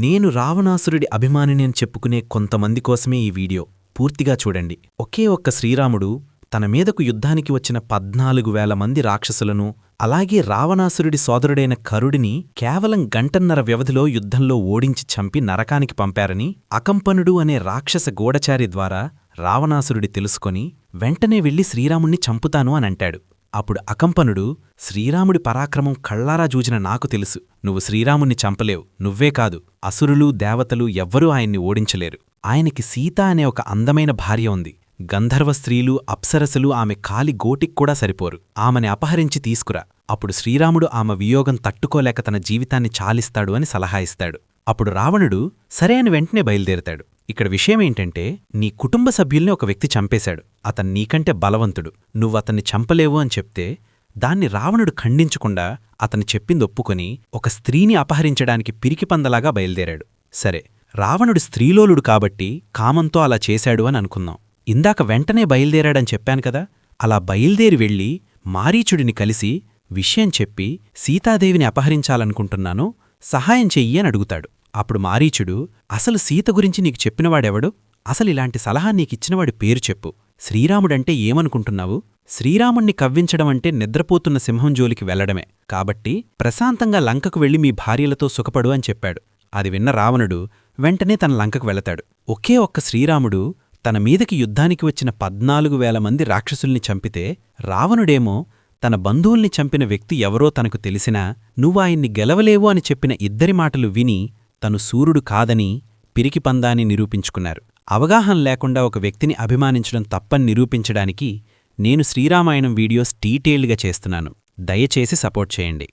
నేను రావణాసురుడి అభిమానిని అని చెప్పుకునే కొంతమంది కోసమే ఈ వీడియో పూర్తిగా చూడండి. ఒకే ఒక్క శ్రీరాముడు తన మీదకు యుద్ధానికి వచ్చిన 14,000 మంది రాక్షసులను, అలాగే రావణాసురుడి సోదరుడైన కరుడిని కేవలం గంటన్నర వ్యవధిలో యుద్ధంలో ఓడించి చంపి నరకానికి పంపారని అకంపనుడు అనే రాక్షస గూఢచారి ద్వారా రావణాసురుడి తెలుసుకొని వెంటనే వెళ్లి శ్రీరాముణ్ణి చంపుతాను అనంటాడు. అప్పుడు అకంపనుడు, శ్రీరాముడి పరాక్రమం కళ్లారా జూచిన నాకు తెలుసు. నువ్వు శ్రీరాముణ్ణి చంపలేవు. నువ్వే కాదు, అసురులు దేవతలు ఎవ్వరూ ఆయన్ని ఓడించలేరు. ఆయనకి సీత అనే ఒక అందమైన భార్య ఉంది. గంధర్వ స్త్రీలు, అప్సరసలు ఆమె కాలి గోటిక్కూడా సరిపోరు. ఆమెని అపహరించి తీసుకురా. అప్పుడు శ్రీరాముడు ఆమె వియోగం తట్టుకోలేక తన జీవితాన్ని చాలిస్తాడు అని సలహా ఇస్తాడు. అప్పుడు రావణుడు సరే అని వెంటనే బయలుదేరతాడు. ఇక్కడ విషయమేంటంటే, నీ కుటుంబ సభ్యుల్ని ఒక వ్యక్తి చంపేశాడు. అతను నీకంటే బలవంతుడు. నువ్వతన్ని చంపలేవు అని చెప్తే దాన్ని రావణుడు ఖండించకుండా అతను చెప్పిందొప్పుకొని ఒక స్త్రీని అపహరించడానికి పిరికిపందలాగా బయలుదేరాడు. సరే, రావణుడు స్త్రీలోలుడు కాబట్టి కామంతో అలా చేశాడు అని అనుకుందాం. ఇందాక వెంటనే బయలుదేరాడని చెప్పాను కదా. అలా బయలుదేరి వెళ్ళి మారీచుడిని కలిసి విషయం చెప్పి సీతాదేవిని అపహరించాలనుకుంటున్నాను, సహాయం చెయ్యి అని అడుగుతాడు. అప్పుడు మారీచుడు, అసలు సీత గురించి నీకు చెప్పినవాడెవడు? అసలిలాంటి సలహా నీకిచ్చినవాడి పేరు చెప్పు. శ్రీరాముడంటే ఏమనుకుంటున్నావు? శ్రీరాముణ్ణి కవ్వించడమంటే నిద్రపోతున్న సింహం జోలికి వెళ్లడమే. కాబట్టి ప్రశాంతంగా లంకకు వెళ్లి మీ భార్యలతో సుఖపడు అని చెప్పాడు. అది విన్న రావణుడు వెంటనే తన లంకకు వెళతాడు. ఒకే ఒక్క శ్రీరాముడు తన మీదకి యుద్ధానికి వచ్చిన 14,000 మంది రాక్షసుల్ని చంపితే, రావణుడేమో తన బంధువుల్ని చంపిన వ్యక్తి ఎవరో తనకు తెలిసినా నువ్వాయన్ని గెలవలేవు అని చెప్పిన ఇద్దరి మాటలు విని తను సూర్యుడు కాదని పిరికిపందాన్ని నిరూపించుకున్నారు. అవగాహన లేకుండా ఒక వ్యక్తిని అభిమానించడం తప్పని నిరూపించడానికి నేను శ్రీరామాయణం వీడియోస్ డీటెయిల్డ్గా చేస్తున్నాను. దయచేసి సపోర్ట్ చేయండి.